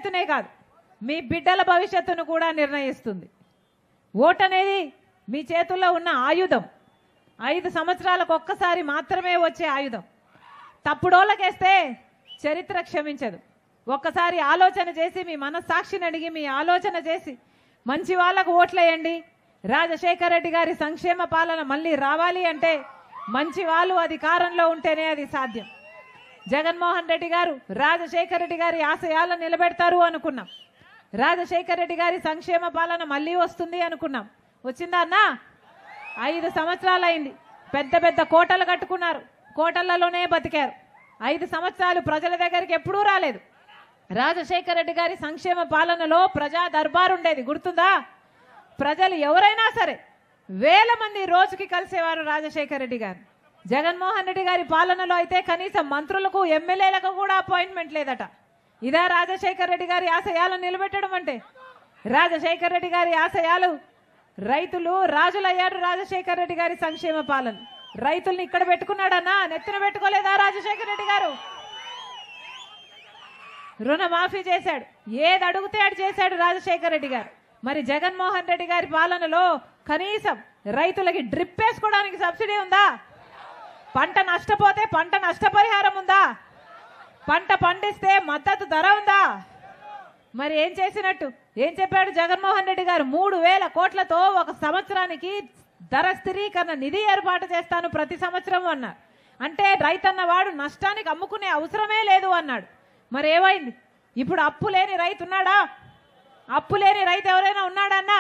భవిష్యత్తునే కాదు మీ బిడ్డల భవిష్యత్తును కూడా నిర్ణయిస్తుంది. ఓటు అనేది మీ చేతుల్లో ఉన్న ఆయుధం. 5 సంవత్సరాలకు ఒక్కసారి మాత్రమే వచ్చే ఆయుధం. తప్పుడోళ్ళకేస్తే చరిత్ర క్షమించదు. ఒక్కసారి ఆలోచన చేసి మీ మనస్సాక్షిని అడిగి మీ ఆలోచన చేసి మంచి వాళ్ళకు ఓట్లేయండి. రాజశేఖర రెడ్డి గారి సంక్షేమ పాలన మళ్ళీ రావాలి అంటే మంచి వాళ్ళు అధికారంలో ఉంటేనే అది సాధ్యం. జగన్మోహన్ రెడ్డి గారు రాజశేఖర రెడ్డి గారి ఆశయాలను నిలబెడతారు అనుకున్నాం. రాజశేఖర రెడ్డి గారి సంక్షేమ పాలన మళ్ళీ వస్తుంది అనుకున్నాం. వచ్చిందా అన్నా? 5 సంవత్సరాలు అయింది. పెద్ద పెద్ద కోటలు కట్టుకున్నారు, కోటలలోనే బతికారు. 5 సంవత్సరాలు ప్రజల దగ్గరికి ఎప్పుడూ రాలేదు. రాజశేఖర రెడ్డి గారి సంక్షేమ పాలనలో ప్రజా దర్బారు ఉండేది, గుర్తుందా? ప్రజలు ఎవరైనా సరే వేల మంది రోజుకి కలిసేవారు రాజశేఖర రెడ్డి గారు. జగన్మోహన్ రెడ్డి గారి పాలనలో అయితే కనీసం మంత్రులకు ఎమ్మెల్యేలకు కూడా అపాయింట్మెంట్ లేదట. ఇదా రాజశేఖర రెడ్డి గారి ఆశయాలను నిలబెట్టడం అంటే? రాజశేఖర రెడ్డి గారి ఆశయాలు రైతులు రాజులయ్యారు. రాజశేఖర రెడ్డి గారి సంక్షేమ పాలన రైతుల్ని ఇక్కడ పెట్టుకున్నాడన్నా, నెత్తిన పెట్టుకోలేదా రాజశేఖర రెడ్డి గారు? రుణమాఫీ చేశాడు, ఏది అడిగితే అది చేశాడు రాజశేఖర రెడ్డి గారు. మరి జగన్మోహన్ రెడ్డి గారి పాలనలో కనీసం రైతులకి డ్రిప్ వేసుకోవడానికి సబ్సిడీ ఉందా? పంట నష్టపోతే పంట నష్టపరిహారం ఉందా? పంట పండిస్తే మద్దతు ధర ఉందా? మరి ఏం చేసినట్టు? ఏం చెప్పాడు జగన్మోహన్ రెడ్డి గారు? 3,000 కోట్లతో ఒక సంవత్సరానికి ధర స్థిరీకరణ నిధి ఏర్పాటు చేస్తాను ప్రతి సంవత్సరం అన్నాడు. అంటే రైతన్న వాడు నష్టానికి అమ్ముకునే అవసరమే లేదు అన్నాడు. మరి ఏమైంది? ఇప్పుడు అప్పు లేని రైతు ఉన్నాడా? అప్పు లేని రైతు ఎవరైనా ఉన్నాడన్నా?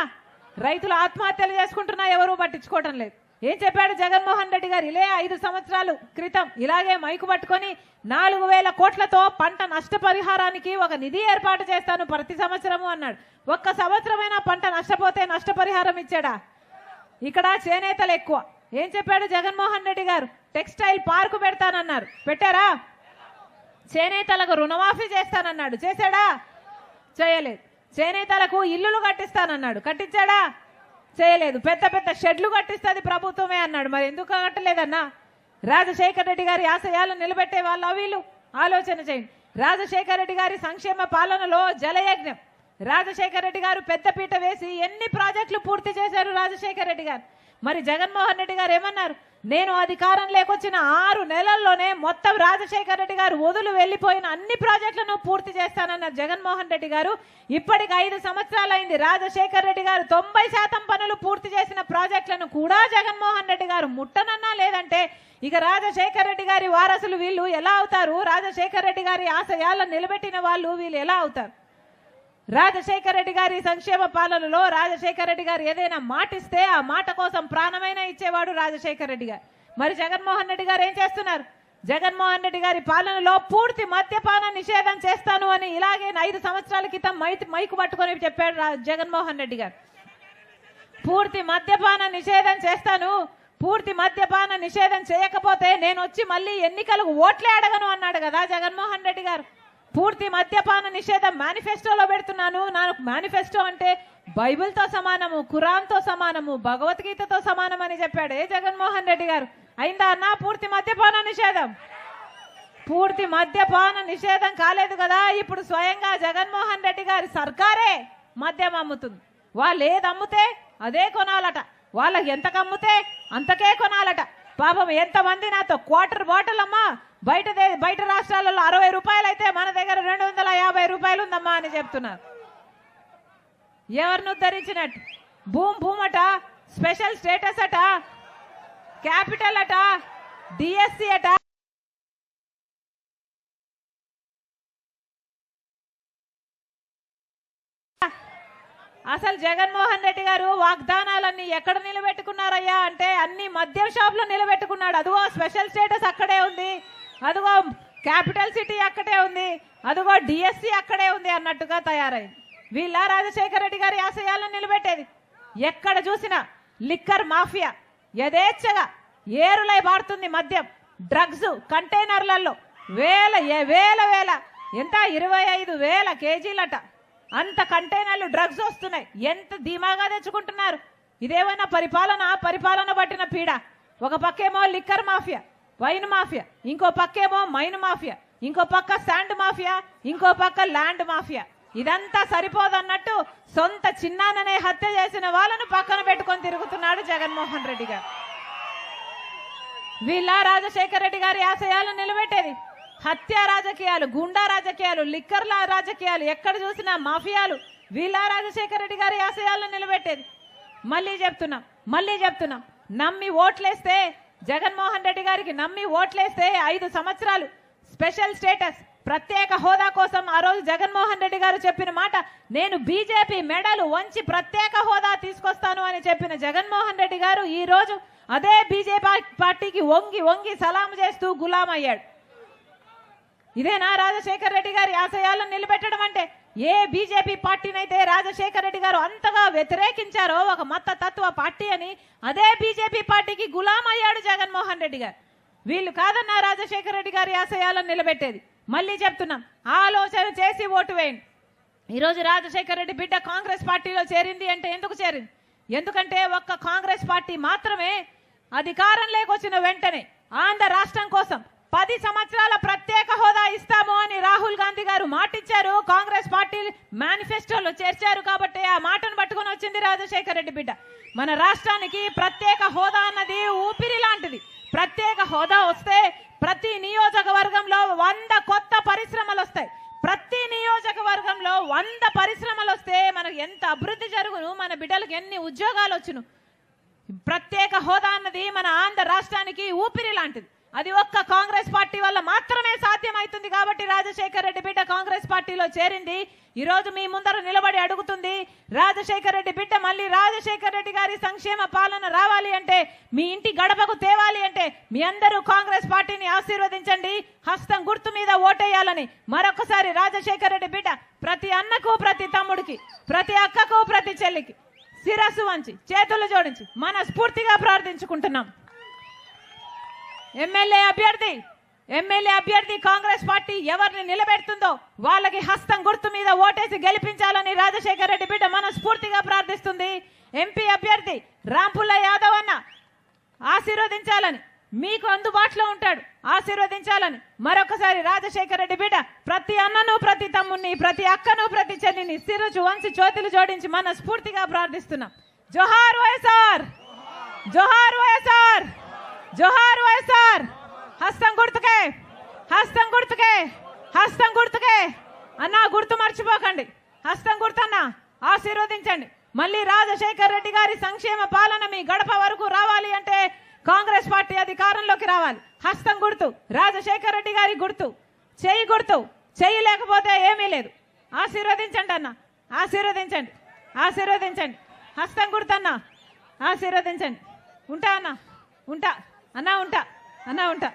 రైతులు ఆత్మహత్యలు చేసుకుంటున్నా ఎవరూ పట్టించుకోవటం లేదు. ఏం చెప్పాడు జగన్మోహన్ రెడ్డి గారు? ఇలే 5 సంవత్సరాలు క్రితం ఇలాగే మైకు పట్టుకొని 4,000 కోట్లతో పంట నష్టపరిహారానికి ఒక నిధి ఏర్పాటు చేస్తాను ప్రతి సంవత్సరము అన్నాడు. ఒక్క సంవత్సరమైనా పంట నష్టపోతే నష్టపరిహారం ఇచ్చాడా? ఇక్కడ చేనేతలు ఎక్కువ. ఏం చెప్పాడు జగన్మోహన్ రెడ్డి గారు? టెక్స్టైల్ పార్కు పెడతానన్నారు, పెట్టారా? చేనేతలకు రుణమాఫీ చేస్తానన్నాడు, చేశాడా? చేయలేదు. చేనేతలకు ఇల్లులు కట్టిస్తానన్నాడు, కట్టించాడా? చేయలేదు. పెద్ద పెద్ద షెడ్లు కట్టిస్తుంది ప్రభుత్వమే అన్నాడు, మరి ఎందుకు కట్టలేదన్నా? రాజశేఖర రెడ్డి గారి ఆశయాలను నిలబెట్టే వాళ్ళు వీళ్ళు ఆలోచన చేయండి. రాజశేఖర రెడ్డి గారి సంక్షేమ పాలనలో జలయజ్ఞం రాజశేఖర రెడ్డి గారు పెద్దపీట వేసి ఎన్ని ప్రాజెక్టులు పూర్తి చేశారు రాజశేఖర రెడ్డి గారు. మరి జగన్మోహన్ రెడ్డి గారు ఏమన్నారు? నేను అధికారం లేకొచ్చిన 6 నెలల్లోనే మొత్తం రాజశేఖర రెడ్డి గారు వదులు వెళ్లిపోయిన అన్ని ప్రాజెక్టులను పూర్తి చేస్తానన్నారు జగన్మోహన్ రెడ్డి గారు. ఇప్పటికి 5 సంవత్సరాలు అయింది. రాజశేఖర రెడ్డి గారు 90% పనులు పూర్తి చేసిన ప్రాజెక్టులను కూడా జగన్మోహన్ రెడ్డి గారు ముట్టనన్నా లేదంటే ఇక రాజశేఖర రెడ్డి గారి వారసులు వీళ్ళు ఎలా అవుతారు? రాజశేఖర రెడ్డి గారి ఆశయాలను నిలబెట్టిన వాళ్ళు వీళ్ళు ఎలా అవుతారు? రాజశేఖర రెడ్డి గారి సంక్షేమ పాలనలో రాజశేఖర రెడ్డి గారు ఏదైనా మాటిస్తే ఆ మాట కోసం ప్రాణమైనా ఇచ్చేవాడు రాజశేఖర రెడ్డి గారు. మరి జగన్మోహన్ రెడ్డి గారు ఏం చేస్తున్నారు? జగన్మోహన్ రెడ్డి గారి పాలనలో పూర్తి మద్యపాన నిషేధం చేస్తాను అని ఇలాగే 5 సంవత్సరాల క్రితం మైకు పట్టుకొని చెప్పాడు జగన్మోహన్ రెడ్డి గారు. పూర్తి మద్యపాన నిషేధం చేస్తాను, పూర్తి మద్యపాన నిషేధం చేయకపోతే నేను వచ్చి మళ్ళీ ఎన్నికలకు ఓట్లే అడగను అన్నాడు కదా జగన్మోహన్ రెడ్డి గారు. పూర్తి మద్యపాన నిషేధం మేనిఫెస్టోలో పెడుతున్నాను. నాకు మేనిఫెస్టో అంటే బైబిల్తో సమానము, ఖురాన్తో సమానము, భగవద్గీతతో సమానం అని చెప్పాడు జగన్మోహన్ రెడ్డి గారు. అయిందా అన్నా పూర్తి మద్యపాన నిషేధం? పూర్తి మద్యపాన నిషేధం కాలేదు కదా. ఇప్పుడు స్వయంగా జగన్మోహన్ రెడ్డి గారి సర్కారే మద్యం అమ్ముతుంది. వాళ్ళు ఏది అమ్ముతే అదే కొనాలట, వాళ్ళకి ఎంతకు అమ్ముతే అంతకే కొనాలట. పాపం ఎంతమంది నాతో క్వార్టర్ బాటిల్ అమ్మా బయట రాష్ట్రాలలో 60 రూపాయలు అయితే మన దగ్గర 250 రూపాయలు ఉందమ్మా అని చెప్తున్నారు. ఎవరిని ఉద్ధరించినట్టు? భూమ్ అట, స్పెషల్ స్టేటస్ అట, క్యాపిటల్ అట, డిఎస్సి అట. అసలు జగన్మోహన్ రెడ్డి గారు వాగ్దానాలన్నీ ఎక్కడ నిలబెట్టుకున్నారయ్యా అంటే అన్ని మద్యం షాపులో నిలబెట్టుకున్నాడు. అదిగో స్పెషల్ స్టేటస్ అక్కడే ఉంది, అదిగో క్యాపిటల్ సిటీ అక్కడే ఉంది, అదిగో డిఎస్సి అక్కడే ఉంది అన్నట్టుగా తయారైంది. వీళ్ళ రాజశేఖర రెడ్డి గారి ఆశయాలను నిలబెట్టేది? ఎక్కడ చూసినా లిక్కర్ మాఫియా యథేచ్ఛగా ఏరులై బారుతుంది. మద్యం, డ్రగ్స్ కంటైనర్లలో వేల ఎంత 25,000 కేజీలట అంత కంటైనర్లు డ్రగ్స్ వస్తున్నాయి. ఎంత ధీమాగా తెచ్చుకుంటున్నారు. ఇదేమైనా పరిపాలన పట్టిన పీడ. ఒక పక్కేమో లిక్కర్ మాఫియా, వైన్ మాఫియా, ఇంకో పక్కేమో మైన్ మాఫియా, ఇంకో పక్క శాండ్ మాఫియా, ఇంకో పక్క ల్యాండ్ మాఫియా. ఇదంతా సరిపోదన్నట్టు సొంత చిన్నాన్ననే హత్య చేసిన వాళ్ళను పక్కన పెట్టుకొని తిరుగుతున్నాడు జగన్మోహన్ రెడ్డి గారు. వీళ్ళ రాజశేఖర రెడ్డి గారి ఆశయాలను నిలబెట్టేది? హత్య రాజకీయాలు, గుండా రాజకీయాలు, లిక్కర్ల రాజకీయాలు, ఎక్కడ చూసినా మాఫియాలు. వీళ్ళ రాజశేఖర రెడ్డి గారి ఆశయాలను నిలబెట్టేది? మళ్ళీ చెప్తున్నాం, నమ్మి ఓట్లేస్తే, జగన్మోహన్ రెడ్డి గారికి నమ్మి ఓట్లేస్తే 5 సంవత్సరాలు స్పెషల్ స్టేటస్, ప్రత్యేక హోదా కోసం ఆ రోజు జగన్మోహన్ రెడ్డి గారు చెప్పిన మాట, నేను బీజేపీ మెడలు వంచి ప్రత్యేక హోదా తీసుకొస్తాను అని చెప్పిన జగన్మోహన్ రెడ్డి గారు ఈ రోజు అదే బీజేపీ పార్టీకి వంగి సలాం చేస్తూ గులాం అయ్యాడు. ఇదేనా రాజశేఖర రెడ్డి గారి ఆశయాలను నిలబెట్టడం అంటే? ఏ బీజేపీ పార్టీనైతే రాజశేఖర రెడ్డి గారు అంతగా వ్యతిరేకించారో, ఒక మత తత్వ పార్టీ అని, అదే బీజేపీ పార్టీకి గులాం అయ్యాడు జగన్మోహన్ రెడ్డి గారు. వీళ్ళు కాదన్నా రాజశేఖర రెడ్డి గారి ఆశయాలను నిలబెట్టేది. మళ్ళీ చెప్తున్నాం, ఆలోచన చేసి ఓటు వేయండి. ఈరోజు రాజశేఖర రెడ్డి బిడ్డ కాంగ్రెస్ పార్టీలో చేరింది అంటే ఎందుకు చేరింది? ఎందుకంటే ఒక్క కాంగ్రెస్ పార్టీ మాత్రమే అధికారంలోకి వచ్చిన వెంటనే ఆంధ్ర రాష్ట్రం కోసం 10 సంవత్సరాల ప్రత్యేక హోదా ఇస్తాము అని రాహుల్ గాంధీ గారు మాటిచ్చారు. కాంగ్రెస్ పార్టీ మేనిఫెస్టోలో చేర్చారు. కాబట్టి ఆ మాటను పట్టుకొని వచ్చింది రాజశేఖర రెడ్డి బిడ్డ. మన రాష్ట్రానికి ప్రత్యేక హోదా అన్నది ఊపిరి లాంటిది. ప్రత్యేక హోదా వస్తే ప్రతి నియోజకవర్గంలో 100 కొత్త పరిశ్రమలు వస్తాయి. ప్రతి నియోజకవర్గంలో 100 పరిశ్రమలు వస్తే మనకు ఎంత అభివృద్ధి జరుగును, మన బిడ్డలకు ఎన్ని ఉద్యోగాలు వచ్చును. ప్రత్యేక హోదా అన్నది మన ఆంధ్ర రాష్ట్రానికి ఊపిరి లాంటిది. అది ఒక్క కాంగ్రెస్ పార్టీ వల్ల మాత్రమే సాధ్యమవుతుంది. కాబట్టి రాజశేఖర రెడ్డి బిడ్డ కాంగ్రెస్ పార్టీలో చేరింది. ఈ రోజు మీ ముందర నిలబడి అడుగుతుంది, రాజశేఖర రెడ్డి బిడ్డ మళ్ళీ రాజశేఖర రెడ్డి గారి సంక్షేమ పాలన రావాలి అంటే, మీ ఇంటి గడపకు తేవాలి అంటే మీ అందరూ కాంగ్రెస్ పార్టీని ఆశీర్వదించండి. హస్తం గుర్తు మీద ఓటేయాలని మరొకసారి రాజశేఖర రెడ్డి బిడ్డ ప్రతి అన్నకు, ప్రతి తమ్ముడికి, ప్రతి అక్కకు, ప్రతి చెల్లికి శిరస్సు వంచి చేతులు జోడించి మనస్ఫూర్తిగా ప్రార్థించుకుంటున్నాం. ఎమ్మెల్యే అభ్యర్థి కాంగ్రెస్ పార్టీ ఎవరిని నిలబెడుతుందో వాళ్ళకి హస్తం గుర్తు మీద ఓటేసి గెలిపించాలని రాజశేఖర రెడ్డి బిడ్డ మనస్ఫూర్తిగా ప్రార్థిస్తుంది. ఎంపీ అభ్యర్థి రాంపుల్ల యాదవ్ అన్న ఆశీర్వదించాలని, మీకు అందుబాటులో ఉంటాడు, ఆశీర్వదించాలని మరొకసారి రాజశేఖర రెడ్డి బిడ్డ ప్రతి అన్నను, ప్రతి తమ్ముని, ప్రతి అక్కను, ప్రతి చెల్లిని శిరస్సు వంచి చేతులు జోడించి మనస్ఫూర్తిగా ప్రార్థిస్తున్నాం. జోహార్ వైఎస్ఆర్, జోహార్ వైఎస్ఆర్, జోహార్ వైఎస్ఆర్. హస్తం గుర్తుకే, హస్తం గుర్తుకే, హస్తం గుర్తుకే అన్నా. గుర్తు మర్చిపోకండి. హస్తం గుర్తన్నా ఆశీర్వదించండి. మళ్ళీ రాజశేఖర రెడ్డి గారి సంక్షేమ పాలన మీ గడప వరకు రావాలి అంటే కాంగ్రెస్ పార్టీ అధికారంలోకి రావాలి. హస్తం గుర్తు, రాజశేఖర రెడ్డి గారి గుర్తు, చెయ్యి గుర్తు. చెయ్యి లేకపోతే ఏమీ లేదు. ఆశీర్వదించండి అన్న, ఆశీర్వదించండి, ఆశీర్వదించండి. హస్తం గుర్తు అన్న, ఆశీర్వదించండి. ఉంటా అన్న, ఉంటా అన్నా, ఉంటా అన్నా, ఉంటా.